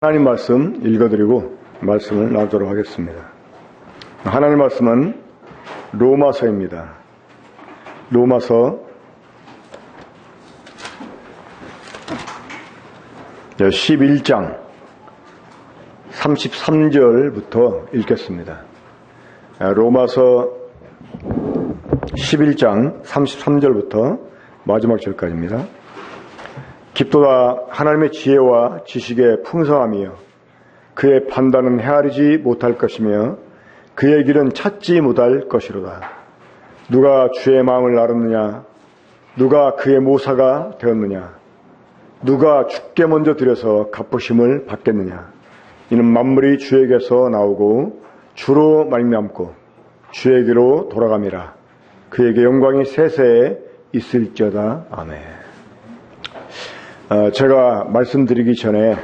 하나님 말씀 읽어드리고 말씀을 나누도록 하겠습니다. 하나님 말씀은 로마서입니다. 로마서 11장 33절부터 읽겠습니다. 로마서 11장 33절부터 마지막 절까지입니다. 깊도다 하나님의 지혜와 지식의 풍성함이여 그의 판단은 헤아리지 못할 것이며 그의 길은 찾지 못할 것이로다. 누가 주의 마음을 알았느냐? 누가 그의 모사가 되었느냐? 누가 주께 먼저 들여서 갚으심을 받겠느냐? 이는 만물이 주에게서 나오고 주로 말미암고 주에게로 돌아감이라. 그에게 영광이 세세에 있을지어다. 아멘. 제가 말씀드리기 전에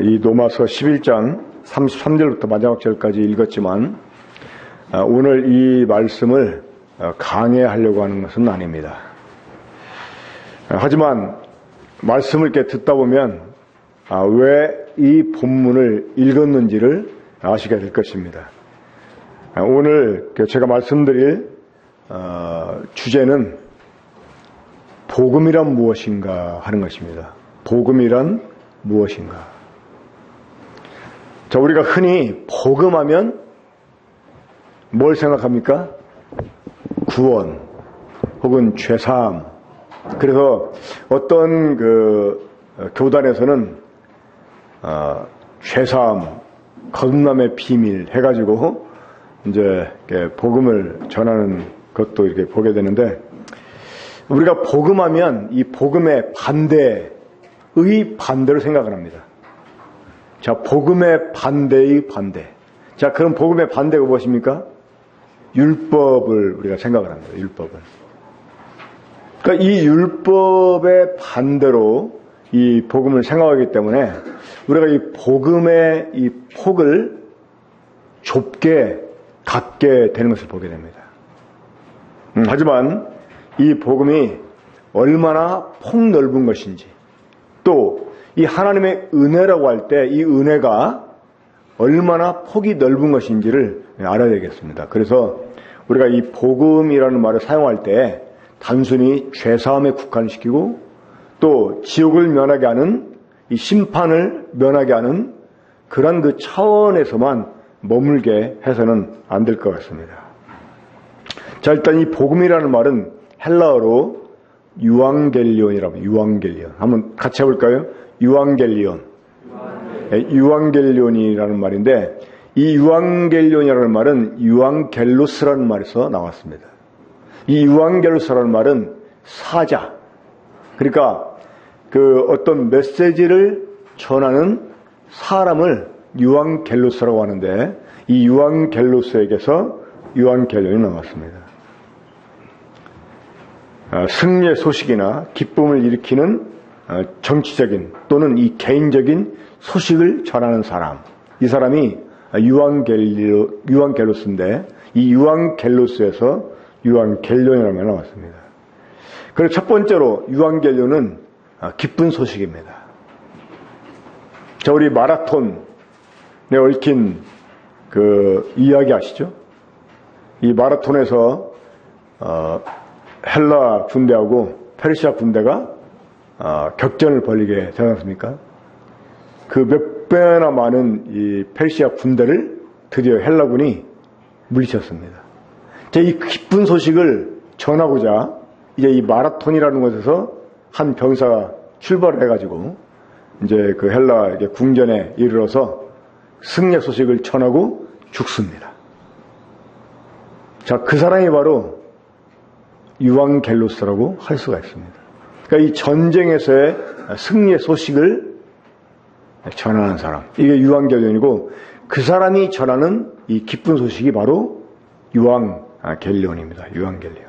이 로마서 11장 33절부터 마지막 절까지 읽었지만 오늘 이 말씀을 강해하려고 하는 것은 아닙니다. 하지만 말씀을 이렇게 듣다 보면 왜 이 본문을 읽었는지를 아시게 될 것입니다. 오늘 제가 말씀드릴 주제는 복음이란 무엇인가 하는 것입니다. 복음이란 무엇인가? 자, 우리가 흔히 복음하면 뭘 생각합니까? 구원 혹은 죄사함. 그래서 어떤 교단에서는 죄사함, 거듭남의 비밀 해가지고 이제 복음을 전하는 것도 이렇게 보게 되는데, 우리가 복음하면 이 복음의 반대의 반대를 생각을 합니다. 자, 복음의 반대의 반대. 자, 그럼 복음의 반대가 무엇입니까? 율법을 우리가 생각을 합니다. 율법을. 그러니까 이 율법의 반대로 이 복음을 생각하기 때문에 우리가 이 복음의 이 폭을 좁게 갖게 되는 것을 보게 됩니다. 하지만 이 복음이 얼마나 폭넓은 것인지, 또 이 하나님의 은혜라고 할 때 이 은혜가 얼마나 폭이 넓은 것인지를 알아야 되겠습니다. 그래서 우리가 이 복음이라는 말을 사용할 때 단순히 죄사함에 국한시키고 또 지옥을 면하게 하는 이 심판을 면하게 하는 그런 그 차원에서만 머물게 해서는 안 될 것 같습니다. 자, 일단 이 복음이라는 말은 헬라어로 유앙겔리온이라고 합니다. 유앙겔리온. 한번 같이 해볼까요? 유앙겔리온. 유앙겔리온이라는 말인데, 이 유앙겔리온이라는 말은 유앙겔로스라는 말에서 나왔습니다. 이 유앙겔로스라는 말은 사자. 그러니까 어떤 메시지를 전하는 사람을 유앙겔로스라고 하는데, 이 유앙겔로스에게서 유앙겔리온이 나왔습니다. 승리의 소식이나 기쁨을 일으키는 정치적인 또는 이 개인적인 소식을 전하는 사람, 이 사람이 유앙겔로스인데, 이 유앙겔로스에서 유앙겔리온이라는 말이 나왔습니다. 그리고 첫 번째로 유앙겔리온은 기쁜 소식입니다. 자, 우리 마라톤에 얽힌 이야기 아시죠? 이 마라톤에서 헬라 군대하고 페르시아 군대가 격전을 벌이게 되지 않습니까? 그 몇 배나 많은 이 페르시아 군대를 드디어 헬라군이 물리쳤습니다. 자, 이 기쁜 소식을 전하고자 이제 이 마라톤이라는 곳에서 한 병사가 출발을 해가지고 이제 그 헬라 궁전에 이르러서 승리의 소식을 전하고 죽습니다. 자, 그 사람이 바로 유앙겔로스라고 할 수가 있습니다. 그러니까 이 전쟁에서의 승리의 소식을 전하는 사람, 이게 유앙겔리온이고, 그 사람이 전하는 이 기쁜 소식이 바로 유앙겔리온입니다. 유앙겔리온.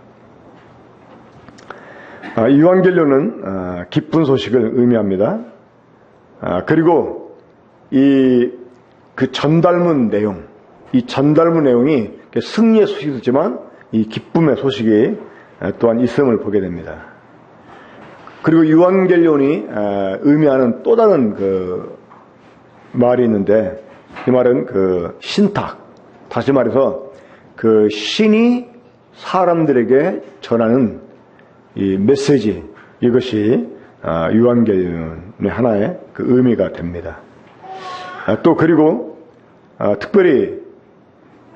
유앙겔리온은 기쁜 소식을 의미합니다. 그리고 그 전달문 내용, 이 전달문 내용이 승리의 소식이 있지만 이 기쁨의 소식이 또한 있음을 보게 됩니다. 그리고 유앙겔리온이 의미하는 또 다른 말이 있는데, 이 말은 그 신탁, 다시 말해서 그 신이 사람들에게 전하는 이 메시지, 이것이 유한계의 하나의 그 의미가 됩니다. 또 그리고 특별히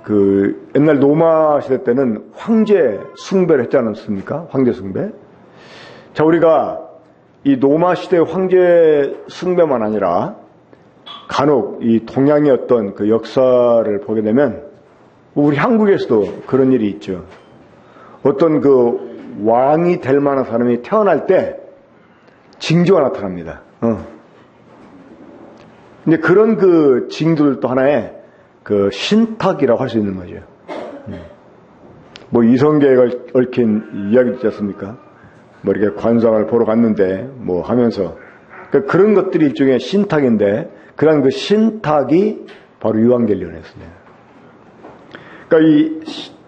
그 옛날 로마 시대 때는 황제 숭배를 했지 않았습니까? 황제 숭배. 자, 우리가 이 로마 시대 황제 숭배만 아니라 간혹 이 동양의 어떤 그 역사를 보게 되면 우리 한국에서도 그런 일이 있죠. 어떤 그 왕이 될 만한 사람이 태어날 때 징조가 나타납니다. 근데 그런 그 징조들도 하나의 그 신탁이라고 할 수 있는 거죠. 뭐 이성계에 얽힌 이야기 있지 않습니까? 뭐 이렇게 관상을 보러 갔는데 뭐 하면서 그런 것들이 일종의 신탁인데 그런 그 신탁이 바로 유한겔리온이었습니다. 그러니까 이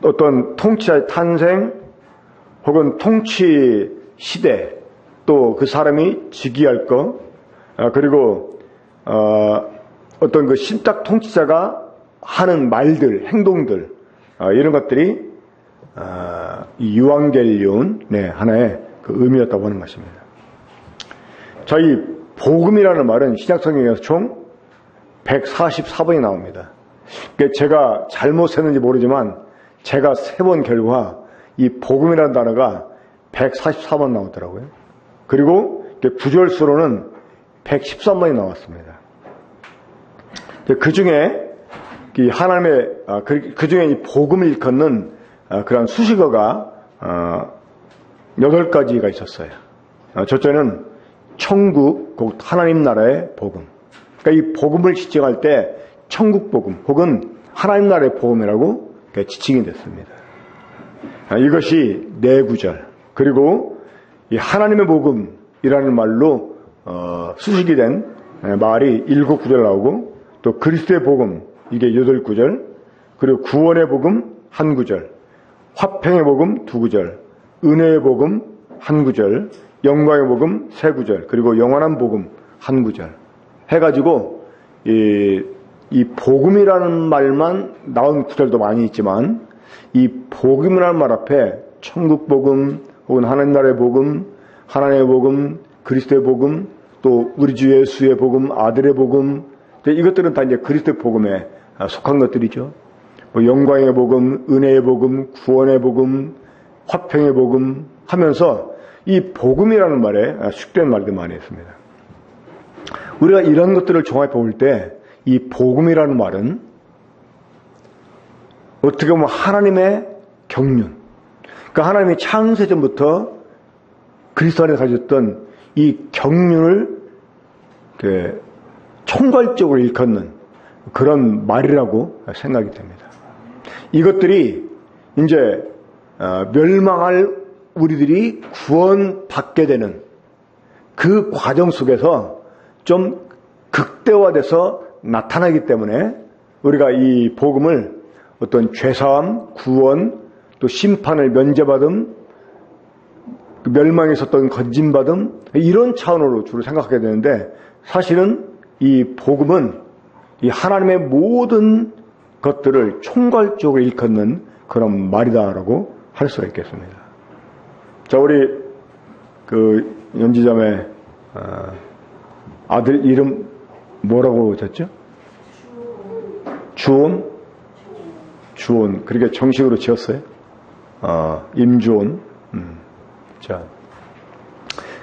어떤 통치자의 탄생 혹은 통치 시대 또 그 사람이 즉위할 거 그리고 어떤 그 신탁 통치자가 하는 말들, 행동들 이런 것들이 이 유한겔리온의 하나의 그 의미였다고 하는 것입니다. 자, 이 복음이라는 말은 신약성경에서 총 144번이 나옵니다. 제가 잘못 셌는지 모르지만 제가 세본 결과 이 복음이라는 단어가 144번 나오더라고요. 그리고 구절수로는 113번이 나왔습니다. 그 중에 이 하나님의 그 중에 이 복음을 일컫는 그런 수식어가 8가지가 있었어요. 첫째는 천국, 곧 하나님 나라의 복음. 그러니까 이 복음을 지칭할 때 천국 복음 혹은 하나님 나라의 복음이라고 지칭이 됐습니다. 이것이 4구절. 그리고 이 하나님의 복음이라는 말로 수식이 된 말이 7구절 나오고 또 그리스도의 복음 이게 8구절 그리고 구원의 복음 1구절 화평의 복음 2구절 은혜의 복음 1구절 영광의 복음 3구절 그리고 영원한 복음 1구절 해가지고 이 복음이라는 말만 나온 구절도 많이 있지만 이 복음이라는 말 앞에 천국 복음 혹은 하나님 나라의 복음, 하나님의 복음, 그리스도의 복음, 또 우리 주 예수의 복음, 아들의 복음 이것들은 다 이제 그리스도의 복음에 속한 것들이죠. 뭐 영광의 복음, 은혜의 복음, 구원의 복음, 화평의 복음 하면서 이 복음이라는 말에 숙된 말들 많이 있습니다. 우리가 이런 것들을 종합해 볼 때 이 복음이라는 말은 어떻게 보면 하나님의 경륜, 그러니까 하나님이 창세전부터 그리스도 안에 가졌던 이 경륜을 총괄적으로 일컫는 그런 말이라고 생각이 됩니다. 이것들이 이제 멸망할 우리들이 구원받게 되는 그 과정 속에서 좀 극대화돼서 나타나기 때문에 우리가 이 복음을 어떤 죄사함, 구원, 또 심판을 면제받음, 멸망에 있었던 건진받음 이런 차원으로 주로 생각하게 되는데 사실은 이 복음은 이 하나님의 모든 것들을 총괄적으로 일컫는 그런 말이다라고 할 수가 있겠습니다. 자, 우리 그 연지자매 아들 이름 뭐라고 졌죠? 주온? 주온. 그렇게 정식으로 지었어요? 임주온. 자,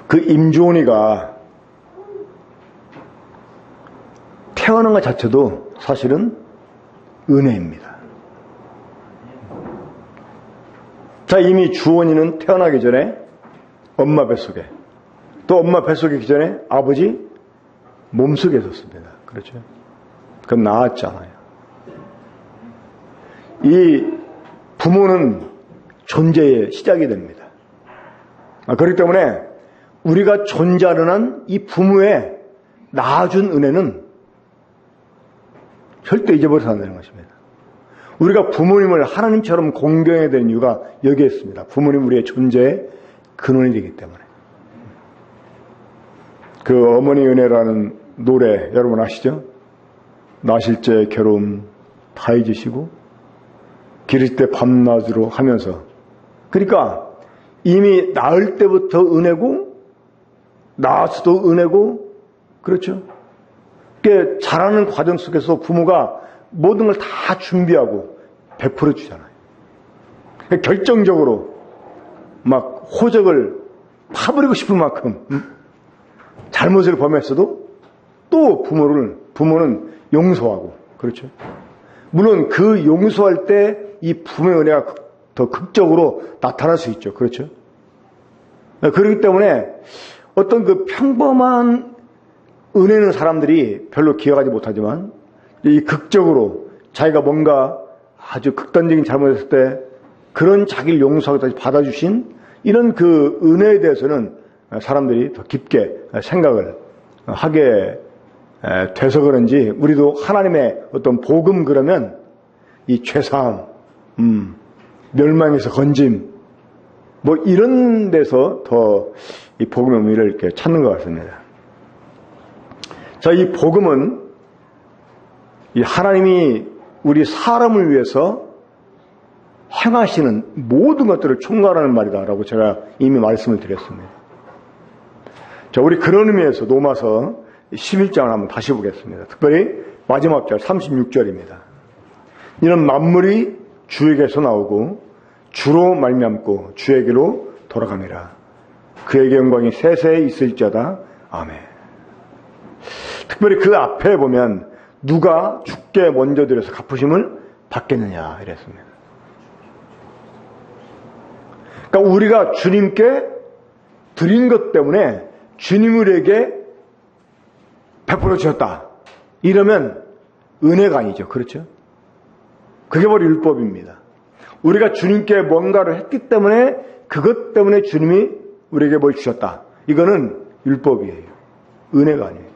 그 임주온이가 태어난 것 자체도 사실은 은혜입니다. 자, 이미 주온이는 태어나기 전에 엄마 뱃속에, 또 엄마 뱃속에 있기 전에 아버지 몸속에 있었습니다. 그렇죠? 그건 나았잖아요. 이 부모는 존재의 시작이 됩니다. 그렇기 때문에 우리가 존재하는 한 이 부모의 낳아준 은혜는 절대 잊어버려서는 안 되는 것입니다. 우리가 부모님을 하나님처럼 공경해야 되는 이유가 여기에 있습니다. 부모님 우리의 존재의 근원이 되기 때문에. 그 어머니 은혜라는 노래 여러분 아시죠? 나실 때 괴로움 다 잊으시고 기르실 때 밤낮으로 하면서, 그러니까 이미 낳을 때부터 은혜고 낳아서도 은혜고, 그렇죠? 그게 자라는 과정 속에서 부모가 모든 걸 다 준비하고 베풀어 주잖아요. 결정적으로 막 호적을 파버리고 싶을 만큼 잘못을 범했어도 또 부모는 용서하고, 그렇죠? 물론 그 용서할 때 이 부모의 은혜가 더 극적으로 나타날 수 있죠. 그렇죠? 그렇기 때문에 어떤 그 평범한 은혜는 사람들이 별로 기억하지 못하지만, 이 극적으로 자기가 뭔가 아주 극단적인 잘못했을 때 그런 자기를 용서하고 받아주신 이런 그 은혜에 대해서는 사람들이 더 깊게 생각을 하게 돼서 그런지, 우리도 하나님의 어떤 복음 그러면 이 죄사함, 멸망에서 건짐, 뭐 이런 데서 더 이 복음의 의미를 이렇게 찾는 것 같습니다. 자, 이 복음은 이 하나님이 우리 사람을 위해서 행하시는 모든 것들을 총괄하는 말이다라고 제가 이미 말씀을 드렸습니다. 자, 우리 그런 의미에서 로마서 11장을 한번 다시 보겠습니다. 특별히 마지막 절 36절입니다. 이는 만물이 주에게서 나오고 주로 말미암고 주에게로 돌아갑니다. 그에게 영광이 세세에 있을지어다. 아멘. 특별히 그 앞에 보면 누가 주께 먼저 드려서 갚으심을 받겠느냐 이랬습니다. 그러니까 우리가 주님께 드린 것 때문에 주님이 우리에게 베풀어 주셨다. 이러면 은혜가 아니죠. 그렇죠? 그게 바로 율법입니다. 우리가 주님께 뭔가를 했기 때문에 그것 때문에 주님이 우리에게 뭘 주셨다. 이거는 율법이에요. 은혜가 아니에요.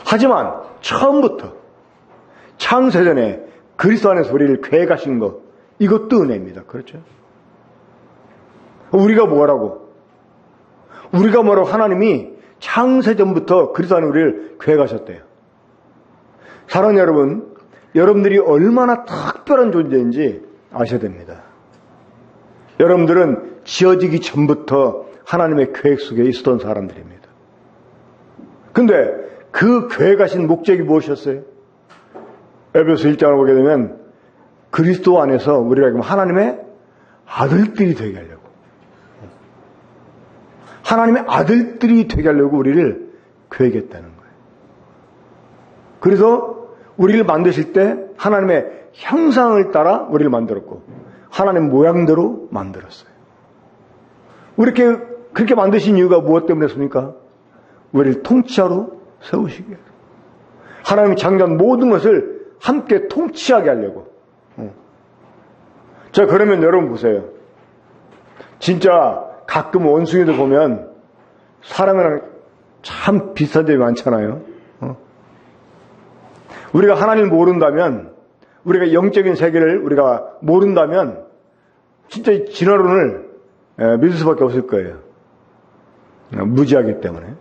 하지만 처음부터 창세전에 그리스도 안에서 우리를 계획하신 것, 이것도 은혜입니다. 그렇죠? 우리가 뭐라고? 우리가 뭐라고? 하나님이 창세전부터 그리스도 안에 우리를 계획하셨대요. 사랑하는 여러분, 여러분들이 얼마나 특별한 존재인지 아셔야 됩니다. 여러분들은 지어지기 전부터 하나님의 계획 속에 있었던 사람들입니다. 근데 그 계획하신 목적이 무엇이었어요? 에베소 1장을 보게 되면 그리스도 안에서 우리가 하나님의 아들들이 되게 하려고, 하나님의 아들들이 되게 하려고 우리를 계획했다는 거예요. 그래서 우리를 만드실 때 하나님의 형상을 따라 우리를 만들었고 하나님 모양대로 만들었어요. 그렇게 만드신 이유가 무엇 때문이었습니까? 우리를 통치하러 세우시기 위해서. 하나님이 창조한 모든 것을 함께 통치하게 하려고. 자, 그러면 여러분 보세요. 진짜 가끔 원숭이들 보면 사람이랑 참 비슷한 점이 많잖아요. 우리가 하나님을 모른다면, 우리가 영적인 세계를 우리가 모른다면 진짜 이 진화론을 믿을 수밖에 없을 거예요. 무지하기 때문에.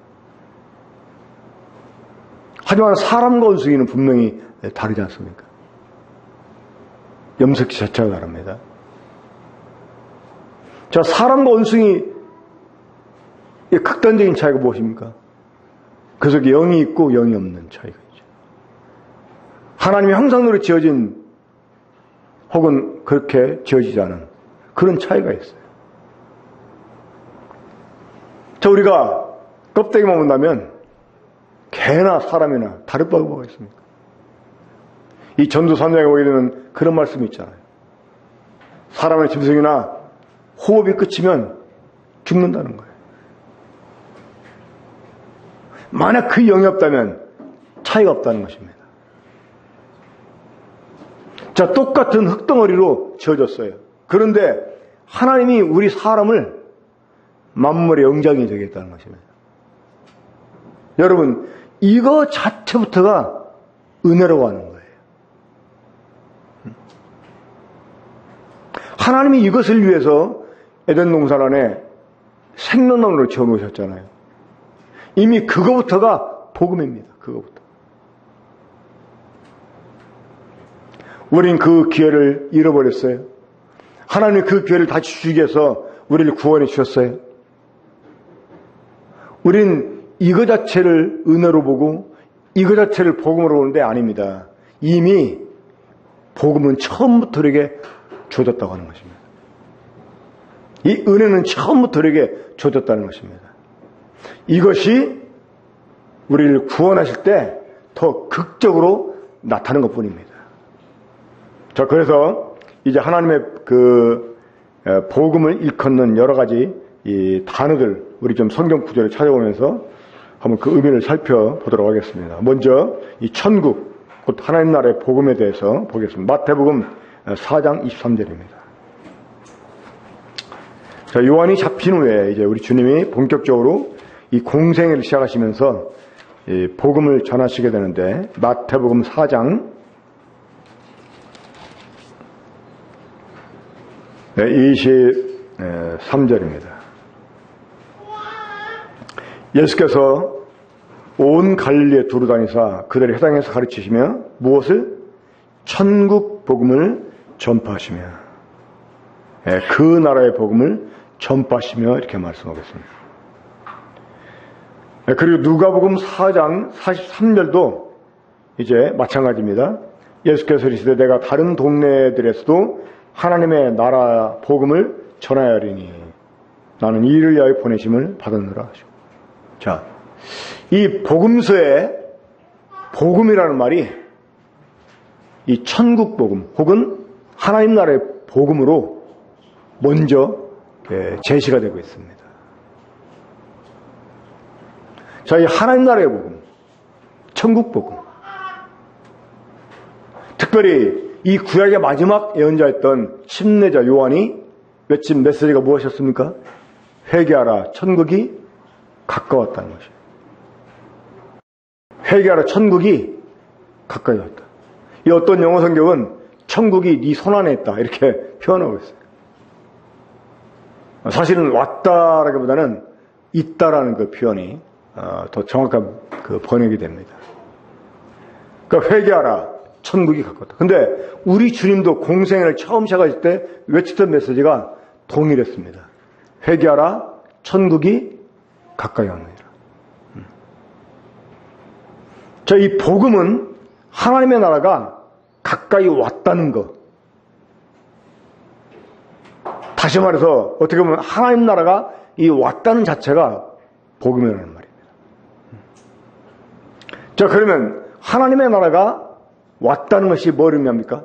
하지만 사람과 원숭이는 분명히 다르지 않습니까? 염색체 자체가 다릅니다. 자, 사람과 원숭이의 극단적인 차이가 무엇입니까? 그 속에 영이 있고 영이 없는 차이가 있죠. 하나님의 형상으로 지어진 혹은 그렇게 지어지지 않은 그런 차이가 있어요. 자, 우리가 껍데기만 본다면 개나 사람이나 다를 바가 뭐가 있습니까? 이 전도 3장에 보게 되면 그런 말씀이 있잖아요. 사람의 짐승이나 호흡이 끝이면 죽는다는 거예요. 만약 그 영이 없다면 차이가 없다는 것입니다. 자, 똑같은 흙덩어리로 지어졌어요. 그런데 하나님이 우리 사람을 만물의 영장이 되겠다는 것입니다. 여러분, 이거 자체부터가 은혜라고 하는 거예요. 하나님이 이것을 위해서 에덴 동산 안에 생명나무를 지어놓으셨잖아요. 이미 그거부터가 복음입니다. 그거부터. 우린 그 기회를 잃어버렸어요. 하나님이 그 기회를 다시 주기 위해서 우리를 구원해 주셨어요. 우린 이거 자체를 은혜로 보고 이거 자체를 복음으로 보는데 아닙니다. 이미 복음은 처음부터 우리에게 주어졌다고 하는 것입니다. 이 은혜는 처음부터 우리에게 주어졌다는 것입니다. 이것이 우리를 구원하실 때 더 극적으로 나타나는 것뿐입니다. 자, 그래서 이제 하나님의 그 복음을 일컫는 여러 가지 이 단어들, 우리 좀 성경 구절을 찾아보면서 한번 그 의미를 살펴보도록 하겠습니다. 먼저 이 천국, 곧 하나님 나라의 복음에 대해서 보겠습니다. 마태복음 4장 23절입니다. 자, 요한이 잡힌 후에 이제 우리 주님이 본격적으로 이 공생애를 시작하시면서 이 복음을 전하시게 되는데, 마태복음 4장 23절입니다. 예수께서 온 갈릴리에 두루 다니사 그들의 회당에서 가르치시며 무엇을? 천국 복음을 전파하시며, 그 나라의 복음을 전파하시며 이렇게 말씀하고 있습니다. 그리고 누가복음 4장 43절도 이제 마찬가지입니다. 예수께서 이르시되 내가 다른 동네들에서도 하나님의 나라 복음을 전하여리니 나는 이를 위하여 보내심을 받았느라 하시고. 자, 이 복음서에 복음이라는 말이 이 천국 복음 혹은 하나님 나라의 복음으로 먼저 제시가 되고 있습니다. 자, 이 하나님 나라의 복음, 천국 복음, 특별히 이 구약의 마지막 예언자였던 침례자 요한이 외친 메시지가 무엇이었습니까? 회개하라, 천국이 가까웠다는 것이에요. 회개하라, 천국이 가까이 왔다. 이 어떤 영어 성경은 천국이 네 손안에 있다 이렇게 표현하고 있어요. 사실은 왔다라기보다는 있다라는 그 표현이 더 정확한 그 번역이 됩니다. 그러니까 회개하라, 천국이 가까웠다. 근데 우리 주님도 공생애를 처음 시작하실 때 외쳤던 메시지가 동일했습니다. 회개하라, 천국이 가까이 왔느니라. 자, 이 복음은 하나님의 나라가 가까이 왔다는 것. 다시 말해서 어떻게 보면 하나님 나라가 이 왔다는 자체가 복음이라는 말입니다. 자, 그러면 하나님의 나라가 왔다는 것이 뭘 의미합니까?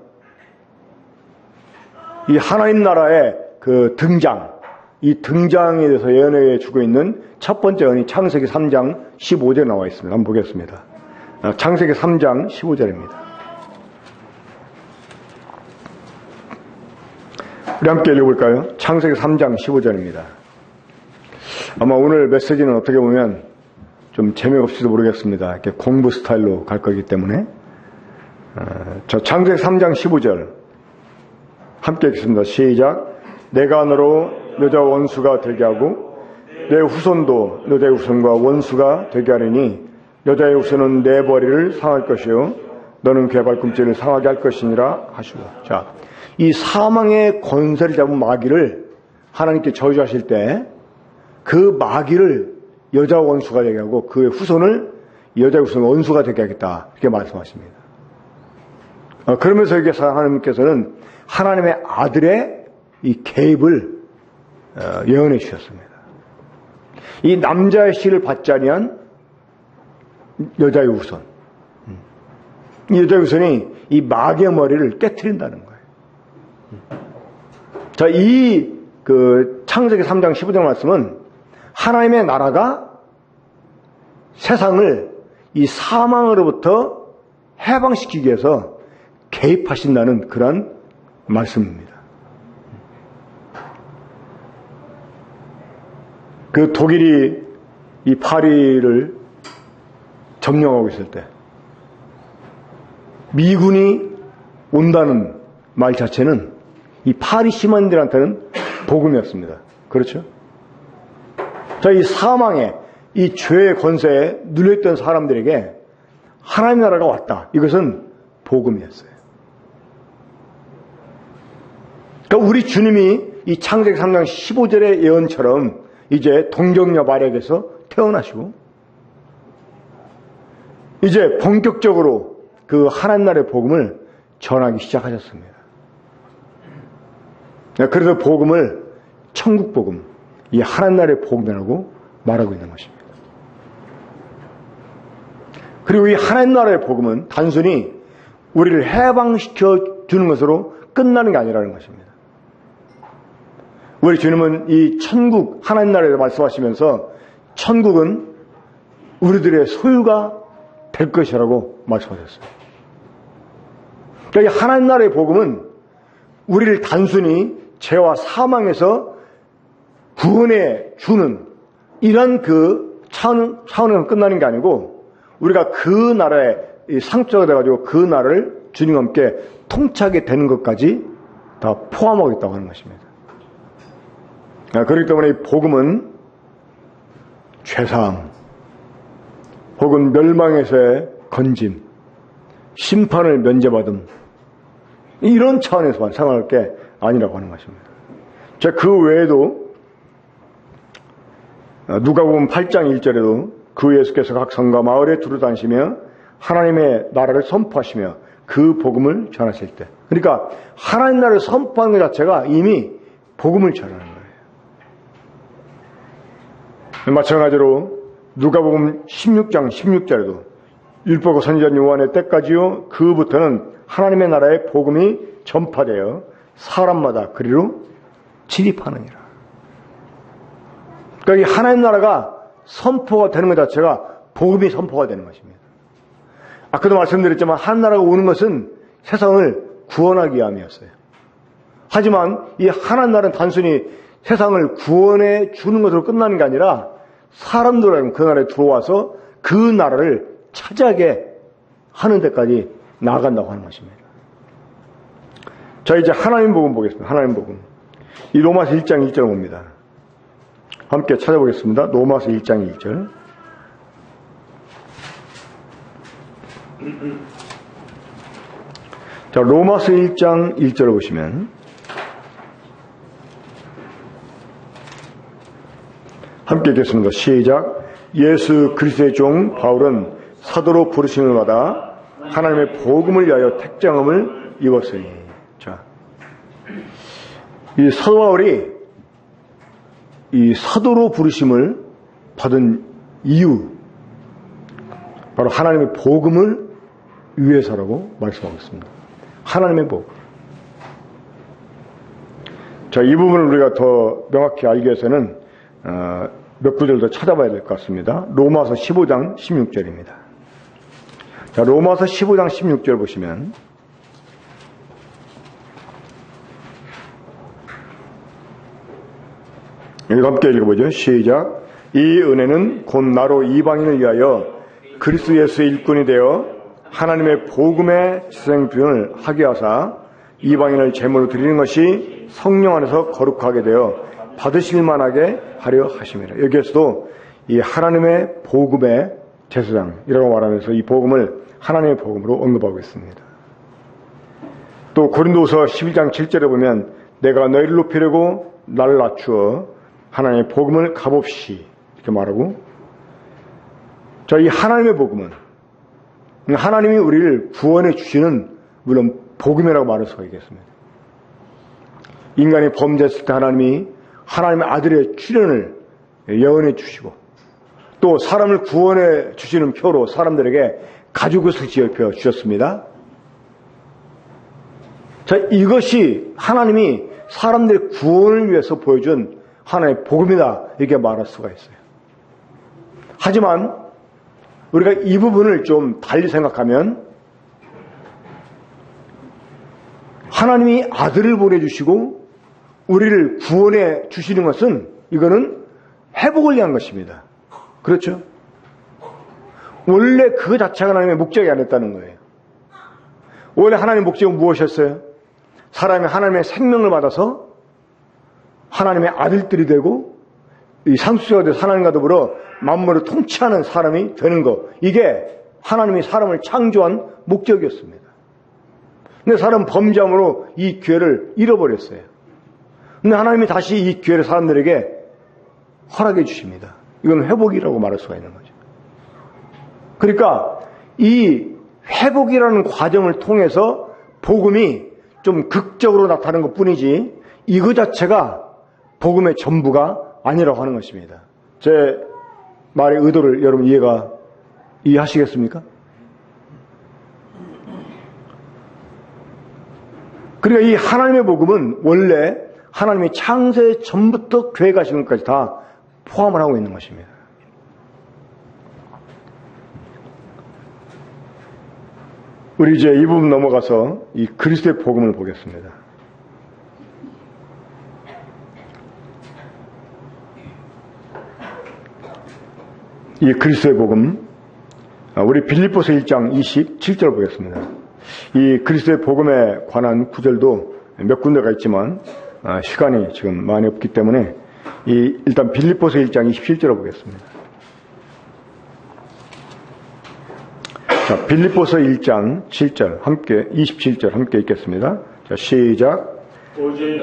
이 하나님 나라의 그 등장, 이 등장에 대해서 예언해 주고 있는 첫 번째 예언이 창세기 3장 15절에 나와 있습니다. 한번 보겠습니다. 창세기 3장 15절입니다. 우리 함께 읽어볼까요? 창세기 3장 15절입니다. 아마 오늘 메시지는 어떻게 보면 좀 재미없을지도 모르겠습니다. 이렇게 공부 스타일로 갈 거기 때문에. 저 창세기 3장 15절 함께 읽겠습니다. 시작. 내가 너로 여자 원수가 되게 하고 내 후손도 여자의 후손과 원수가 되게 하리니 여자의 후손은 내 머리를 상할 것이요 너는 그의 발꿈치를 상하게 할 것이니라 하시고. 자, 이 사망의 권세를 잡은 마귀를 하나님께 저주하실 때 그 마귀를 여자 원수가 되게 하고 그의 후손을 여자의 후손 원수가 되게 하겠다 이렇게 말씀하십니다. 그러면서 여기서 하나님께서는 하나님의 아들의 이 개입을 예언해 주셨습니다. 이 남자의 씨를 받지 아니한 여자의 후손, 이 여자의 후손이 이 마귀의 머리를 깨트린다는 거예요. 자, 이 그 창세기 3장 15절 말씀은 하나님의 나라가 세상을 이 사망으로부터 해방시키기 위해서 개입하신다는 그런 말씀입니다. 그 독일이 이 파리를 점령하고 있을 때 미군이 온다는 말 자체는 이 파리 시민들한테는 복음이었습니다. 그렇죠? 자, 이 사망에 이 죄의 권세에 눌려있던 사람들에게 하나님 나라가 왔다. 이것은 복음이었어요. 그러니까 우리 주님이 이 창세기 3장 15절의 예언처럼 이제 동정녀 마리아에게서 태어나시고 이제 본격적으로 그 하나님 나라의 복음을 전하기 시작하셨습니다. 그래서 복음을 천국 복음, 이 하나님 나라의 복음이라고 말하고 있는 것입니다. 그리고 이 하나님 나라의 복음은 단순히 우리를 해방시켜 주는 것으로 끝나는 게 아니라는 것입니다. 우리 주님은 이 천국, 하나님 나라에 말씀하시면서 천국은 우리들의 소유가 될 것이라고 말씀하셨어요. 그러니까 이 하나님 나라의 복음은 우리를 단순히 죄와 사망에서 구원해 주는 이런 그 차원에서 끝나는 게 아니고 우리가 그 나라의 상처가 돼가지고 그 나라를 주님과 함께 통치하게 되는 것까지 다 포함하고 있다고 하는 것입니다. 그렇기 때문에 이 복음은 죄사함 혹은 멸망에서의 건짐, 심판을 면제받음 이런 차원에서만 생각할 게 아니라고 하는 것입니다. 자, 그 외에도 누가복음 8장 1절에도 그 예수께서 각 성과 마을에 두루 다니시며 하나님의 나라를 선포하시며 그 복음을 전하실 때, 그러니까 하나님 나라를 선포하는 것 자체가 이미 복음을 전하는 거예요. 마찬가지로 누가복음 16장 16절에도 율법과 선지자 요한의 때까지요 그부터는 하나님의 나라의 복음이 전파되어 사람마다 그리로 진입하느니라. 그러니까 이 하나님 나라가 선포가 되는 것 자체가 복음이 선포가 되는 것입니다. 아까도 말씀드렸지만 하나님 나라가 오는 것은 세상을 구원하기 위함이었어요. 하지만 이 하나님 나라는 단순히 세상을 구원해 주는 것으로 끝나는 게 아니라 사람들은 그 나라에 들어와서 그 나라를 차지하게 하는 데까지 나아간다고 하는 것입니다. 자, 이제 하나님 복음 보겠습니다. 하나님 복음. 이 로마서 1장 1절 봅니다. 함께 찾아보겠습니다. 로마서 1장 1절. 자, 로마서 1장 1절을 보시면 함께 읽겠습니다. 시작. 예수 그리스도의 종 바울은 사도로 부르심을 받아 하나님의 복음을 위하여 택정함을 입었으니. 자, 이 사도 바울이 이 사도로 부르심을 받은 이유, 바로 하나님의 복음을 위해서라고 말씀하고 있습니다. 하나님의 복음. 자, 이 부분을 우리가 더 명확히 알기 위해서는 몇 구절 더 찾아봐야 될 것 같습니다. 로마서 15장 16절입니다. 자, 로마서 15장 16절 보시면 여기 함께 읽어보죠. 시작. 이 은혜는 곧 나로 이방인을 위하여 그리스도 예수의 일꾼이 되어 하나님의 복음의 지생병을 하게 하사 이방인을 제물로 드리는 것이 성령 안에서 거룩하게 되어 받으실 만하게 하려 하심이라. 여기에서도 이 하나님의 복음의 제사장이라고 말하면서 이 복음을 하나님의 복음으로 언급하고 있습니다. 또 고린도서 11장 7절에 보면 내가 너희를 높이려고 나를 낮추어 하나님의 복음을 값없이 이렇게 말하고, 자, 이 하나님의 복음은 하나님이 우리를 구원해 주시는 물론 복음이라고 말할 수가 있겠습니다. 인간이 범죄했을 때 하나님의 아들의 출현을 예언해 주시고 또 사람을 구원해 주시는 표로 사람들에게 가죽옷을 지어 주셨습니다. 자, 이것이 하나님이 사람들의 구원을 위해서 보여준 하나님의 복음이다, 이렇게 말할 수가 있어요. 하지만 우리가 이 부분을 좀 달리 생각하면 하나님이 아들을 보내주시고 우리를 구원해 주시는 것은 이거는 회복을 위한 것입니다. 그렇죠? 원래 그 자체가 하나님의 목적이 아니었다는 거예요. 원래 하나님의 목적은 무엇이었어요? 사람이 하나님의 생명을 받아서 하나님의 아들들이 되고 이 상수가 돼서 하나님과 더불어 만물을 통치하는 사람이 되는 것, 이게 하나님이 사람을 창조한 목적이었습니다. 근데 사람은 범죄함으로 이 기회를 잃어버렸어요. 근데 하나님이 다시 이 기회를 사람들에게 허락해 주십니다. 이건 회복이라고 말할 수가 있는 거죠. 그러니까 이 회복이라는 과정을 통해서 복음이 좀 극적으로 나타나는 것 뿐이지 이거 자체가 복음의 전부가 아니라고 하는 것입니다. 제 말의 의도를 여러분 이해하시겠습니까? 그러니까 이 하나님의 복음은 원래 하나님이 창세 전부터 교회 가시는 것까지 다 포함을 하고 있는 것입니다. 우리 이제 이 부분 넘어가서 이 그리스도의 복음을 보겠습니다. 이 그리스도의 복음, 우리 빌립보서 1장 27절 보겠습니다. 이 그리스도의 복음에 관한 구절도 몇 군데가 있지만 시간이 지금 많이 없기 때문에 일단 빌립보서 1장 27절을 보겠습니다. 자, 빌립보서 1장 7절 함께 27절 함께 읽겠습니다. 자, 시작.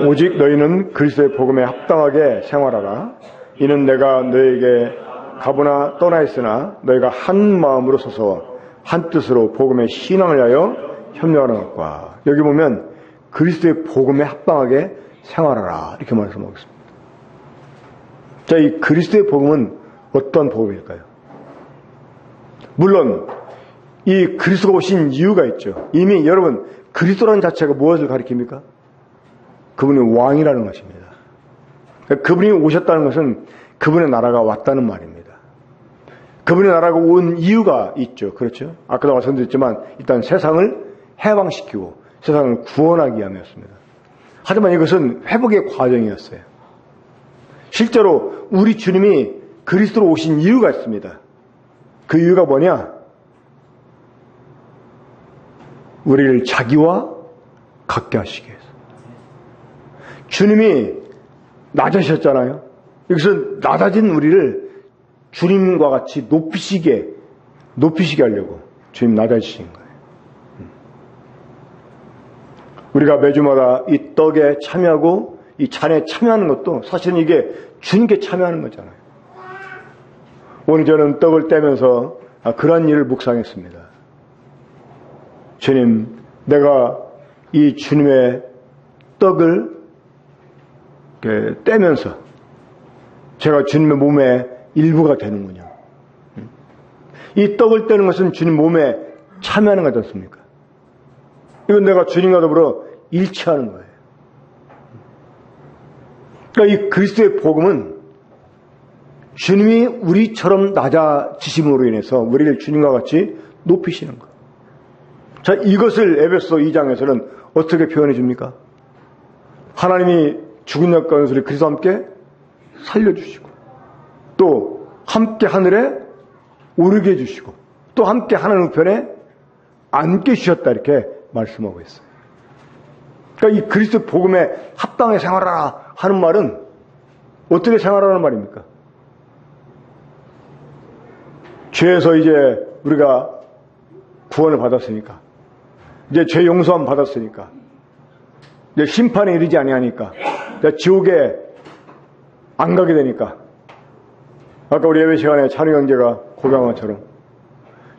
오직 너희는 그리스도의 복음에 합당하게 생활하라. 이는 내가 너에게 가보나 떠나 있으나 너희가 한 마음으로 서서 한 뜻으로 복음의 신앙을 위하여 협력하는 것과 여기 보면 그리스도의 복음에 합당하게 생활하라 이렇게 말씀하고 있습니다. 자, 이 그리스도의 복음은 어떤 복음일까요? 물론 이 그리스도가 오신 이유가 있죠. 이미 여러분 그리스도라는 자체가 무엇을 가리킵니까? 그분이 왕이라는 것입니다. 그분이 오셨다는 것은 그분의 나라가 왔다는 말입니다. 그분의 나라가 온 이유가 있죠. 그렇죠? 아까도 말씀드렸지만 일단 세상을 해방시키고 세상을 구원하기 위함이었습니다. 하지만 이것은 회복의 과정이었어요. 실제로 우리 주님이 그리스도로 오신 이유가 있습니다. 그 이유가 뭐냐? 우리를 자기와 같게 하시기 위해서. 주님이 낮아지셨잖아요. 이것은 낮아진 우리를 주님과 같이 높이시게 하려고 주님 낮아지신 거예요. 우리가 매주마다 이 떡에 참여하고 이 잔에 참여하는 것도 사실은 이게 주님께 참여하는 거잖아요. 오늘 저는 떡을 떼면서 그런 일을 묵상했습니다. 주님, 내가 이 주님의 떡을 떼면서 제가 주님의 몸의 일부가 되는군요. 이 떡을 떼는 것은 주님 몸에 참여하는 거지 않습니까? 이건 내가 주님과 더불어 일치하는 거예요. 그러니까 이 그리스도의 복음은 주님이 우리처럼 낮아지심으로 인해서 우리를 주님과 같이 높이시는 거예요. 자, 이것을 에베소 2장에서는 어떻게 표현해 줍니까? 하나님이 죽은 자 가운데서 그리스도와 함께 살려주시고 또 함께 하늘에 오르게 해주시고 또 함께 하나님 우편에 앉게 주셨다 이렇게 말씀하고 있어요. 그러니까 이 그리스도 복음에 합당하게 생활하라 하는 말은 어떻게 생활하라는 말입니까? 죄에서 이제 우리가 구원을 받았으니까 이제 죄 용서함 받았으니까 이제 심판에 이르지 아니하니까 지옥에 안 가게 되니까 아까 우리 예배 시간에 찬우 형제가 고백한 것처럼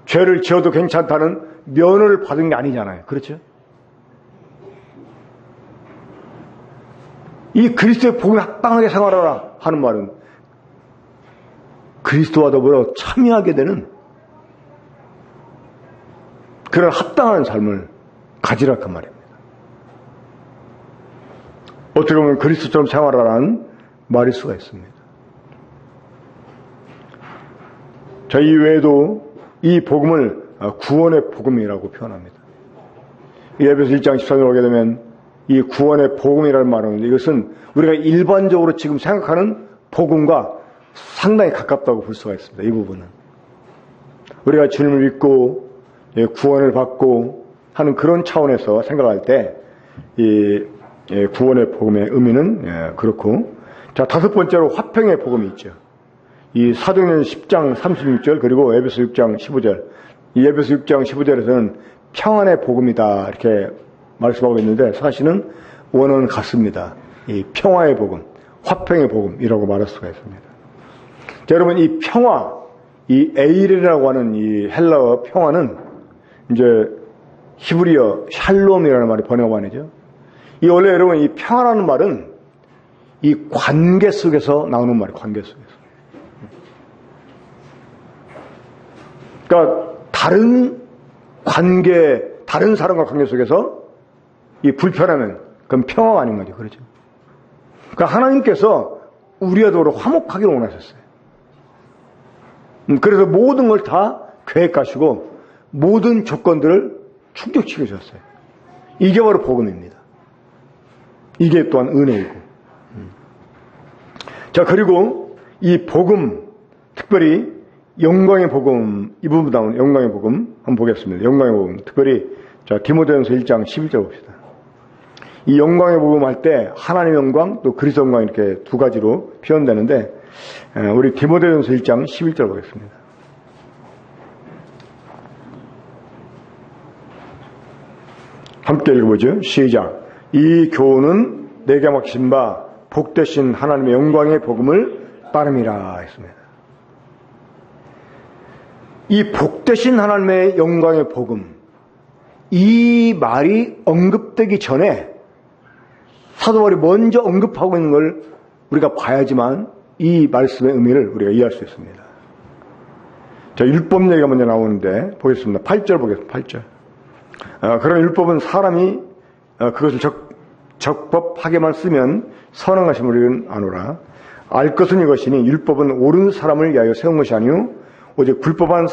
죄를 지어도 괜찮다는 면허를 받은 게 아니잖아요. 그렇죠? 이 그리스도의 복음에 합당하게 생활하라 하는 말은 그리스도와 더불어 참여하게 되는 그런 합당한 삶을 가지라 그 말입니다. 어떻게 보면 그리스도처럼 생활하라는 말일 수가 있습니다. 자, 이 외에도 이 복음을 구원의 복음이라고 표현합니다. 에베소 1장 14절 오게 되면 이 구원의 복음이라는 말은 이것은 우리가 일반적으로 지금 생각하는 복음과 상당히 가깝다고 볼 수가 있습니다. 이 부분은 우리가 주님을 믿고 구원을 받고 하는 그런 차원에서 생각할 때 이 구원의 복음의 의미는 그렇고, 자, 다섯 번째로 화평의 복음이 있죠. 이 사도행전 10장 36절 그리고 에베소 6장 15절, 이 에베소 6장 15절에서는 평안의 복음이다 이렇게 말씀하고 있는데 사실은 원어는 같습니다. 이 평화의 복음, 화평의 복음이라고 말할 수가 있습니다. 자, 여러분, 이 평화, 이 에일이라고 하는 이 헬라어 평화는 이제 히브리어 샬롬이라는 말이 번역어이죠. 이 원래 여러분 이 평화라는 말은 이 관계 속에서 나오는 말이에요. 관계 속에서. 그러니까 다른 관계, 다른 사람과 관계 속에서 이 불편하면 그건 평화가 아닌 거죠. 그렇죠? 그러니까 하나님께서 우리와 더불어 화목하기를 원하셨어요. 그래서 모든 걸 다 계획하시고 모든 조건들을 충족시켜 주셨어요. 이게 바로 복음입니다. 이게 또한 은혜이고. 자, 그리고 이 복음, 특별히 영광의 복음, 이 부분 나오는 영광의 복음 한번 보겠습니다. 영광의 복음, 특별히 자 디모데전서 1장 11절 봅시다. 이 영광의 복음 할 때 하나님의 영광 또 그리스도 영광 이렇게 두 가지로 표현되는데 우리 디모데전서 1장 11절 보겠습니다. 함께 읽어보죠. 시작. 이 교훈은 내게 맡기신 바 복되신 하나님의 영광의 복음을 따름이라 했습니다. 이 복되신 하나님의 영광의 복음, 이 말이 언급되기 전에 사도 바울이 먼저 언급하고 있는 걸 우리가 봐야지만 이 말씀의 의미를 우리가 이해할 수 있습니다. 자, 율법 얘기가 먼저 나오는데 보겠습니다. 8절 보겠습니다. 8절. 그런 율법은 사람이 그것을 적법하게만 쓰면 선행하심을 우리는 아노라. 알 것은 이것이니 율법은 옳은 사람을 위하여 세운 것이 아니요 오직 불법한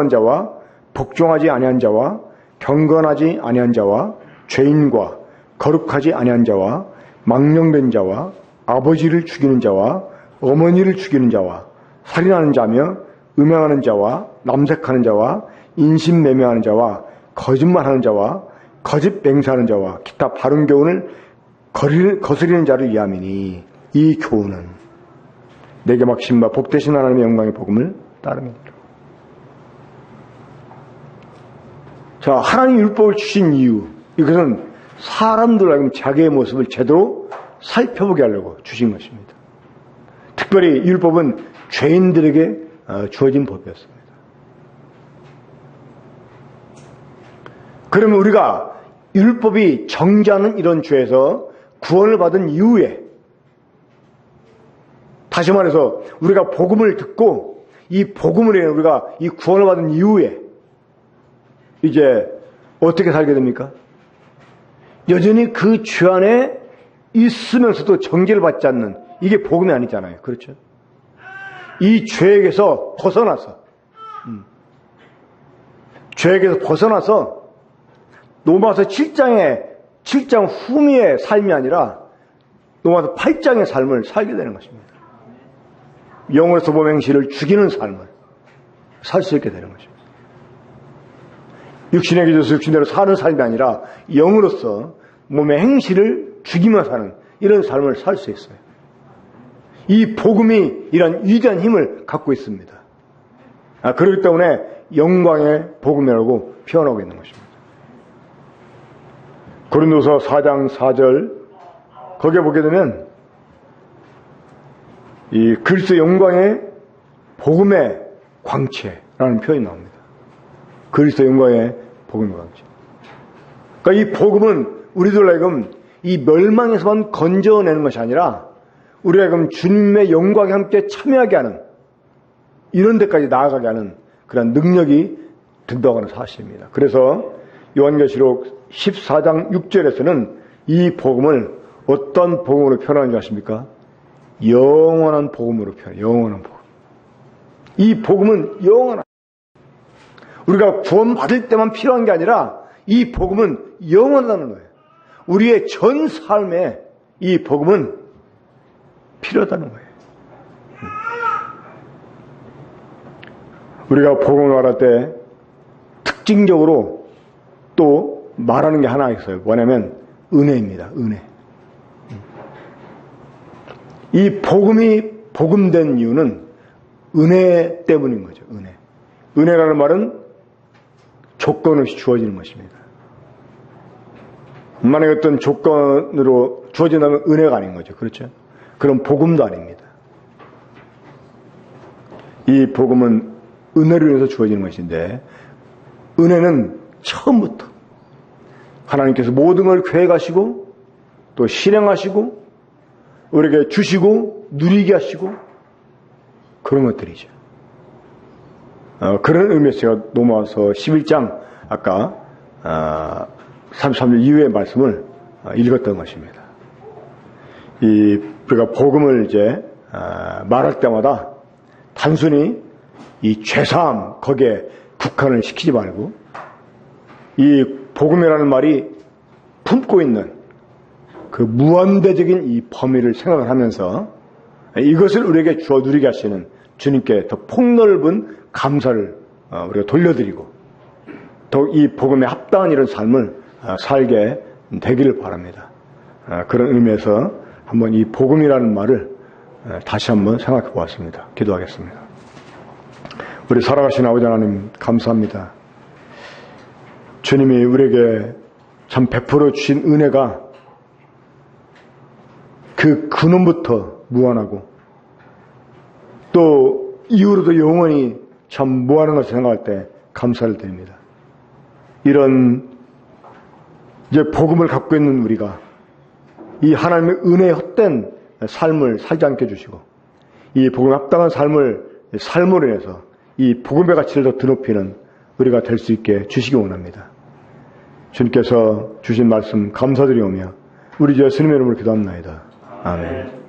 자와 복종하지 아니한 자와 경건하지 아니한 자와 죄인과 거룩하지 아니한 자와 망령된 자와 아버지를 죽이는 자와 어머니를 죽이는 자와 살인하는 자며 음행하는 자와 남색하는 자와 인신매매하는 자와 거짓말하는 자와 거짓 맹세하는 자와 기타 바른 교훈을 거스리는 자를 위함이니 이 교훈은 내게 맡기신 바 복되신 하나님의 영광의 복음을 따릅니다. 자, 하나님 율법을 주신 이유, 이것은 사람들로 자기의 모습을 제대로 살펴보게 하려고 주신 것입니다. 특별히 율법은 죄인들에게 주어진 법이었습니다. 그러면 우리가 율법이 정죄하는 이런 죄에서 구원을 받은 이후에, 다시 말해서 우리가 복음을 듣고 이 복음을 위해 우리가 이 구원을 받은 이후에 이제 어떻게 살게 됩니까? 여전히 그 죄 안에 있으면서도 정죄를 받지 않는, 이게 복음이 아니잖아요. 그렇죠? 이 죄에게서 벗어나서 죄에게서 벗어나서 로마서 7장 후미의 삶이 아니라 로마서 8장의 삶을 살게 되는 것입니다. 영으로서 몸 행실을 죽이는 삶을 살 수 있게 되는 것입니다. 육신에 기져서 육신대로 사는 삶이 아니라 영으로서 몸의 행실을 죽이며 사는 이런 삶을 살 수 있어요. 이 복음이 이런 위대한 힘을 갖고 있습니다. 그렇기 때문에 영광의 복음이라고 표현하고 있는 것입니다. 고린도서 4장 4절 거기에 보게 되면 이 그리스도 영광의 복음의 광채라는 표현이 나옵니다. 그리스도 영광의 복음의 광채. 그러니까 이 복음은 우리들 하여금 이 멸망에서만 건져내는 것이 아니라 우리가 하여금 주님의 영광에 함께 참여하게 하는, 이런 데까지 나아가게 하는 그런 능력이 된다고 하는 사실입니다. 그래서 요한계시록 14장 6절에서는 이 복음을 어떤 복음으로 표현하는지 아십니까? 영원한 복음으로 표현해요. 영원한 복음. 이 복음은 영원한, 우리가 구원받을 때만 필요한 게 아니라 이 복음은 영원하다는 거예요. 우리의 전 삶에 이 복음은 필요하다는 거예요. 우리가 복음을 말할 때 특징적으로 또 말하는 게 하나 있어요. 뭐냐면 은혜입니다. 은혜. 이 복음이 복음된 이유는 은혜 때문인 거죠. 은혜. 은혜라는 말은 조건 없이 주어지는 것입니다. 만약에 어떤 조건으로 주어진다면 은혜가 아닌 거죠. 그렇죠? 그런 복음도 아닙니다. 이 복음은 은혜를 위해서 주어지는 것인데, 은혜는 처음부터 하나님께서 모든 걸 계획하시고 또 실행하시고 우리에게 주시고 누리게 하시고 그런 것들이죠. 그런 의미에서 제가 넘어와서 11장 아까 33절 이후의 말씀을 읽었던 것입니다. 우리가 복음을 이제 말할 때마다 단순히 이 죄사함 거기에 국한을 시키지 말고 이 복음이라는 말이 품고 있는 그 무한대적인 이 범위를 생각을 하면서 이것을 우리에게 주어 누리게 하시는 주님께 더 폭넓은 감사를 우리가 돌려드리고 더욱 이 복음에 합당한 이런 삶을 살게 되기를 바랍니다. 그런 의미에서 한번 이 복음이라는 말을 다시 한번 생각해 보았습니다. 기도하겠습니다. 우리 살아가신 아버지 하나님 감사합니다. 주님이 우리에게 참 베풀어 주신 은혜가 그 근원부터 무한하고 또 이후로도 영원히 참 무한한 것을 생각할 때 감사를 드립니다. 이런 이제 복음을 갖고 있는 우리가 이 하나님의 은혜에 헛된 삶을 살지 않게 해주시고 이 복음에 합당한 삶으로 인해서 이 복음의 가치를 더 드높이는 우리가 될 수 있게 주시기 원합니다. 주님께서 주신 말씀 감사드리오며 우리 주 예수님의 이름으로 기도합니다. 아멘.